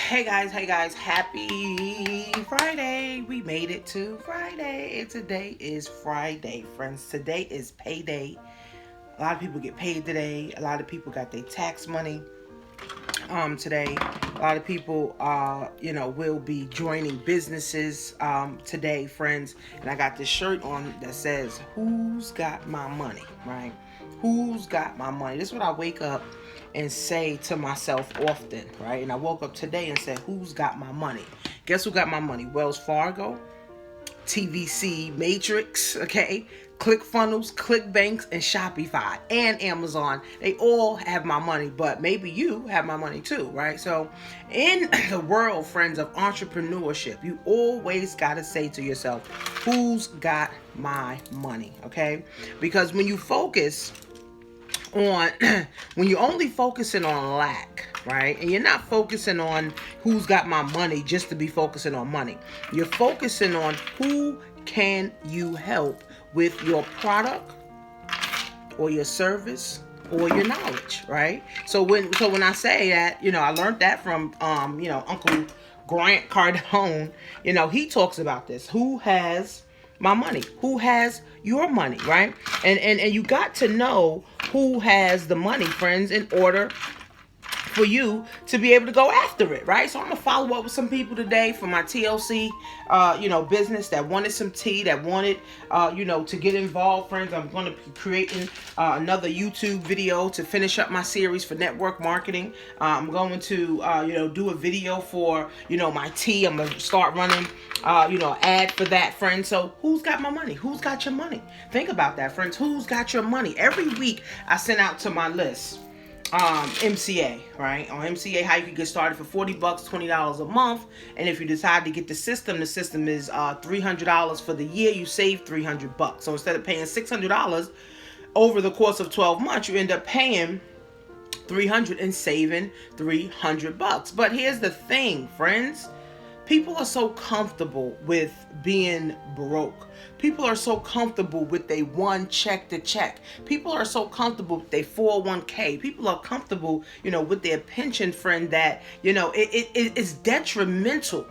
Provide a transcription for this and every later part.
Hey guys, happy Friday. We made it to Friday. And today is Friday, friends. Today is payday. A lot of people get paid today. A lot of people got their tax money today. A lot of people will be joining businesses today, friends. And I got this shirt on that says, "Who's got my money?" Right? Who's got my money? This is what I wake up and say to myself often, right? And I woke up today and said, "Who's got my money?" Guess who got my money? Wells Fargo, TVC Matrix, okay? ClickFunnels, ClickBanks, and Shopify, and Amazon. They all have my money, but maybe you have my money too, right? So in the world, friends, of entrepreneurship, you always got to say to yourself, who's got my money, okay? Because when you focus on when you're only focusing on lack, right, and you're not focusing on who's got my money just to be focusing on money, you're focusing on who can you help with your product or your service or your knowledge, right? So when I say that, I learned that from Uncle Grant Cardone. He talks about this. Who has my money? Who has your money, right? And you got to know who has the money, friends, in order for you to be able to go after it, right? So I'm gonna follow up with some people today for my TLC, business that wanted some tea, that wanted, to get involved, friends. I'm gonna be creating another YouTube video to finish up my series for network marketing. I'm going to, do a video for, my tea. I'm gonna start running, ad for that, friends. So who's got my money? Who's got your money? Think about that, friends. Who's got your money? Every week I send out to my list. MCA, right? On MCA, how you can get started for $40, $20 a month. And if you decide to get the system is $300 for the year. You save $300. So instead of paying $600 over the course of 12 months, you end up paying $300 and saving $300. But here's the thing, friends. People are so comfortable with being broke. People are so comfortable with their one check to check. People are so comfortable with their 401k. People are comfortable, with their pension, friend, that, it is detrimental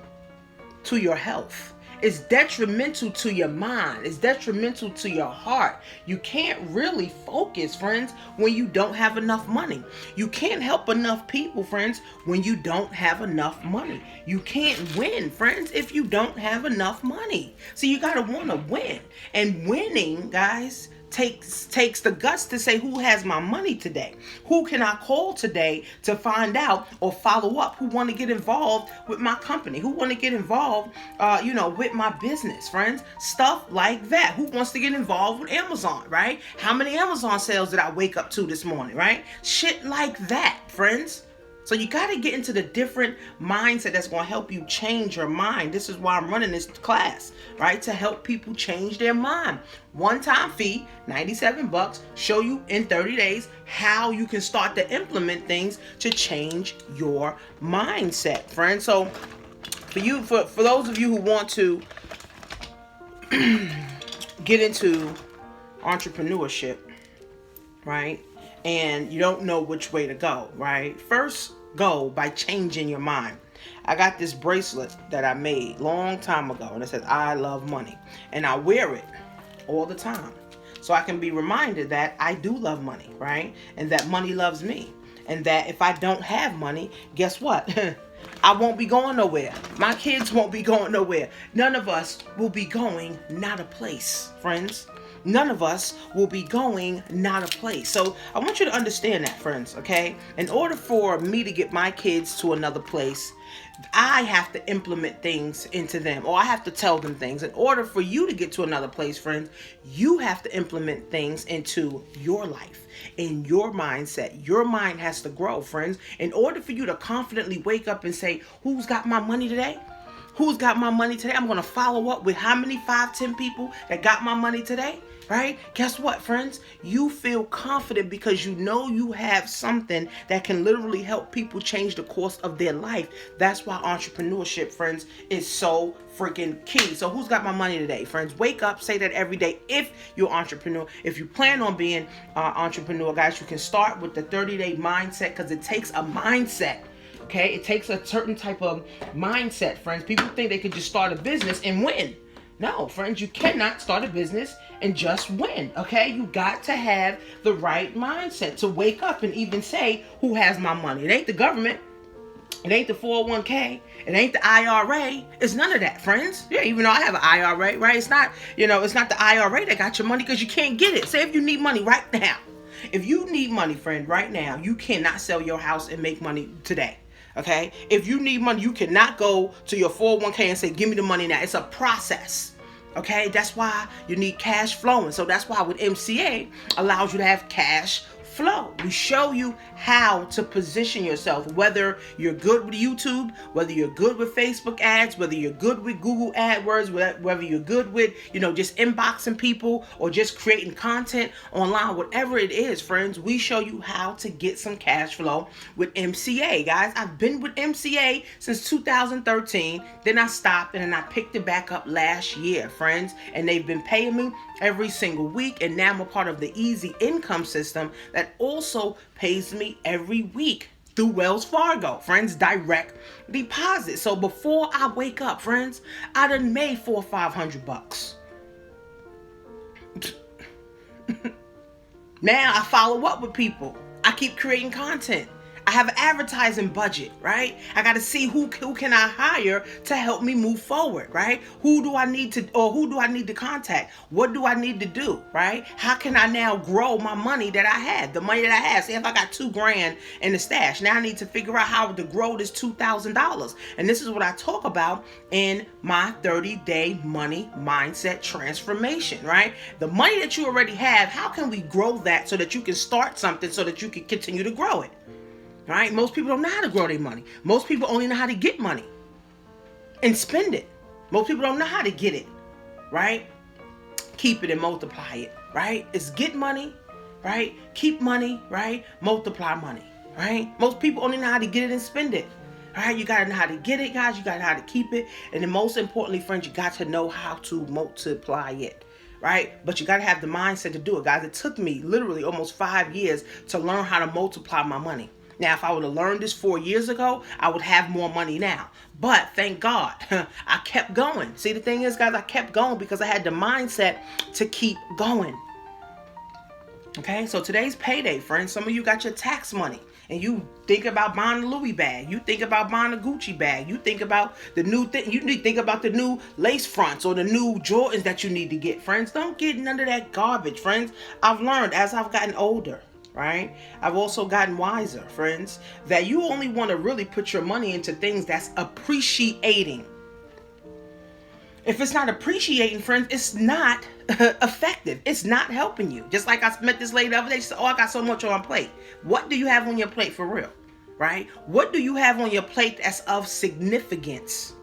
to your health. It's detrimental to your mind. It's detrimental to your heart. You can't really focus, friends, when you don't have enough money. You can't help enough people, friends, when you don't have enough money. You can't win, friends, if you don't have enough money. So you got to want to win. And winning, guys, takes the guts to say, who has my money today? Who can I call today to find out or follow up? Who want to get involved with my company? Who want to get involved, with my business, friends? Stuff like that. Who wants to get involved with Amazon, right? How many Amazon sales did I wake up to this morning, right? Shit like that, friends. So you got to get into the different mindset that's going to help you change your mind. This is why I'm running this class, right? To help people change their mind. One-time fee, $97, show you in 30 days how you can start to implement things to change your mindset, friends. So for those of you who want to get into entrepreneurship, right? And you don't know which way to go, right? First, go by changing your mind. I got this bracelet that I made long time ago, and it says, "I love money." And I wear it all the time. So I can be reminded that I do love money, right? And that money loves me. And that if I don't have money, guess what? I won't be going nowhere. My kids won't be going nowhere. None of us will be going not a place, friends. None of us will be going not a place. So I want you to understand that, friends, okay? In order for me to get my kids to another place, I have to implement things into them, or I have to tell them things. In order for you to get to another place, friends, you have to implement things into your life, in your mindset. Your mind has to grow, friends. In order for you to confidently wake up and say, who's got my money today? Who's got my money today? I'm going to follow up with how many 5-10 people that got my money today, right? Guess what, friends? You feel confident because you know you have something that can literally help people change the course of their life. That's why entrepreneurship, friends, is so freaking key. So who's got my money today, friends? Wake up, say that every day. If you're an entrepreneur, if you plan on being an entrepreneur, guys, you can start with the 30-day mindset, because it takes a mindset. Okay, it takes a certain type of mindset, friends. People think they could just start a business and win. No, friends, you cannot start a business and just win. Okay, you got to have the right mindset to wake up and even say, who has my money? It ain't the government. It ain't the 401k. It ain't the IRA. It's none of that, friends. Yeah, even though I have an IRA, right? It's not, it's not the IRA that got your money, because you can't get it. Say if you need money right now. If you need money, friend, right now, you cannot sell your house and make money today. Okay? If you need money, you cannot go to your 401k and say, give me the money now. It's a process. Okay? That's why you need cash flowing. So that's why with MCA allows you to have cash flow. We show you how to position yourself, whether you're good with YouTube, whether you're good with Facebook ads, whether you're good with Google AdWords, whether you're good with, just inboxing people or just creating content online, whatever it is, friends, we show you how to get some cash flow with MCA, guys. I've been with MCA since 2013. Then I stopped and then I picked it back up last year, friends, and they've been paying me every single week, and now I'm a part of the easy income system that also pays me every week through Wells Fargo, friends, direct deposit. So before I wake up, friends, I done made $400 or $500. Now I follow up with people. I keep creating content. I have an advertising budget, right? I got to see who can I hire to help me move forward, right? Who do I need to contact? What do I need to do, right? How can I now grow my money that I have? The money that I have. Say if I got $2,000 in the stash, now I need to figure out how to grow this $2,000. And this is what I talk about in my 30-day money mindset transformation, right? The money that you already have, how can we grow that so that you can start something so that you can continue to grow it? Right? Most people don't know how to grow their money. Most people only know how to get money and spend it. Most people don't know how to get it, right? Keep it and multiply it, right? It's get money, right? Keep money, right? Multiply money, right? Most people only know how to get it and spend it. All right, you got to know how to get it, guys. You got to know how to keep it. And then most importantly, friends, you got to know how to multiply it. Right? But you got to have the mindset to do it, guys. It took me literally almost 5 years to learn how to multiply my money. Now, if I would have learned this 4 years ago, I would have more money now. But thank God, I kept going. See, the thing is, guys, I kept going because I had the mindset to keep going. Okay, so today's payday, friends. Some of you got your tax money and you think about buying a Louis bag. You think about buying a Gucci bag. You think about the new thing. You need to think about the new lace fronts or the new Jordans that you need to get, friends. Don't get none of that garbage, friends. I've learned as I've gotten older. Right? I've also gotten wiser, friends, that you only want to really put your money into things that's appreciating. If it's not appreciating, friends, it's not effective. It's not helping you. Just like I met this lady the other day. She said, I got so much on my plate. What do you have on your plate for real? Right? What do you have on your plate that's of significance?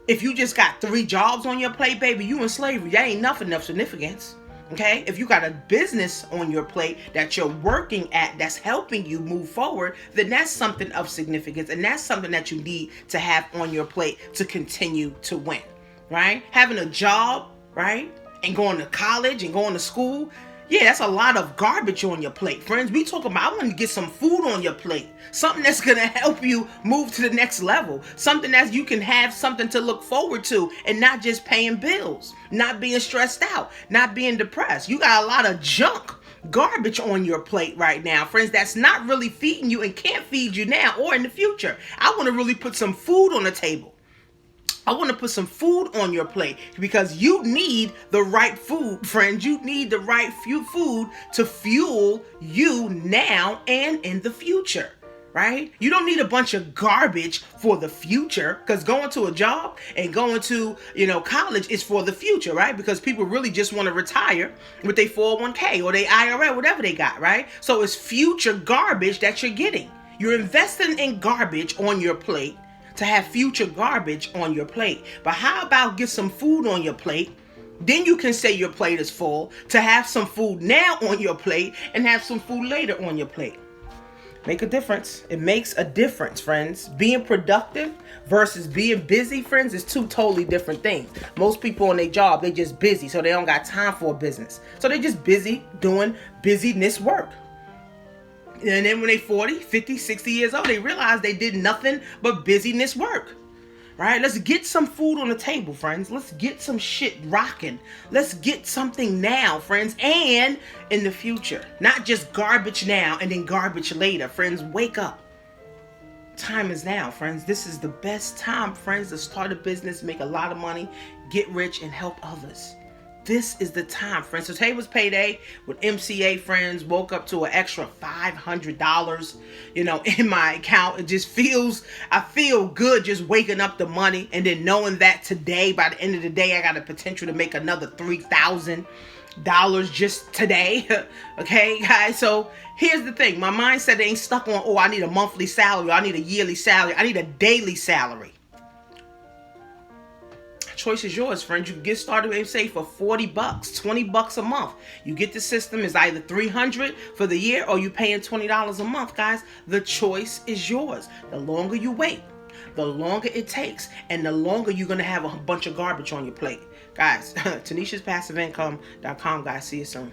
If you just got 3 jobs on your plate, baby, you in slavery. That ain't nothing of significance. Okay, if you got a business on your plate that you're working at that's helping you move forward, then that's something of significance, and that's something that you need to have on your plate to continue to win, right? Having a job, right, and going to college and going to school, yeah, that's a lot of garbage on your plate, friends. We talk about, I want to get some food on your plate, something that's going to help you move to the next level, something that you can have something to look forward to and not just paying bills, not being stressed out, not being depressed. You got a lot of junk, garbage on your plate right now, friends, that's not really feeding you and can't feed you now or in the future. I want to really put some food on the table. I want to put some food on your plate because you need the right food, friends. You need the right food to fuel you now and in the future, right? You don't need a bunch of garbage for the future, because going to a job and going to, college is for the future, right? Because people really just want to retire with their 401k or their IRA, whatever they got, right? So it's future garbage that you're getting. You're investing in garbage on your plate to have future garbage on your plate. But how about get some food on your plate? Then you can say your plate is full, to have some food now on your plate and have some food later on your plate. Make a difference. It makes a difference, friends. Being productive versus being busy, friends, is 2 totally different things. Most people on their job, they just busy, so they don't got time for a business. So they're just busy doing busyness work. And then when they 40, 50, 60 years old, they realize they did nothing but busyness work. Right? Let's get some food on the table, friends. Let's get some shit rocking. Let's get something now, friends, and in the future. Not just garbage now and then garbage later. Friends, wake up. Time is now, friends. This is the best time, friends, to start a business, make a lot of money, get rich, and help others. This is the time, friends. So today was payday with MCA, friends. Woke up to an extra $500, in my account. It just I feel good just waking up the money and then knowing that today, by the end of the day, I got a potential to make another $3,000 just today. Okay, guys? So here's the thing. My mindset ain't stuck on, I need a monthly salary. I need a yearly salary. I need a daily salary. Choice is yours, friends. You can get started with say for $40, $20 a month. You get the system is either $300 for the year or you paying $20 a month, guys. The choice is yours. The longer you wait, the longer it takes, and the longer you're gonna have a bunch of garbage on your plate, guys. Tanisha'sPassiveIncome.com, guys. See you soon.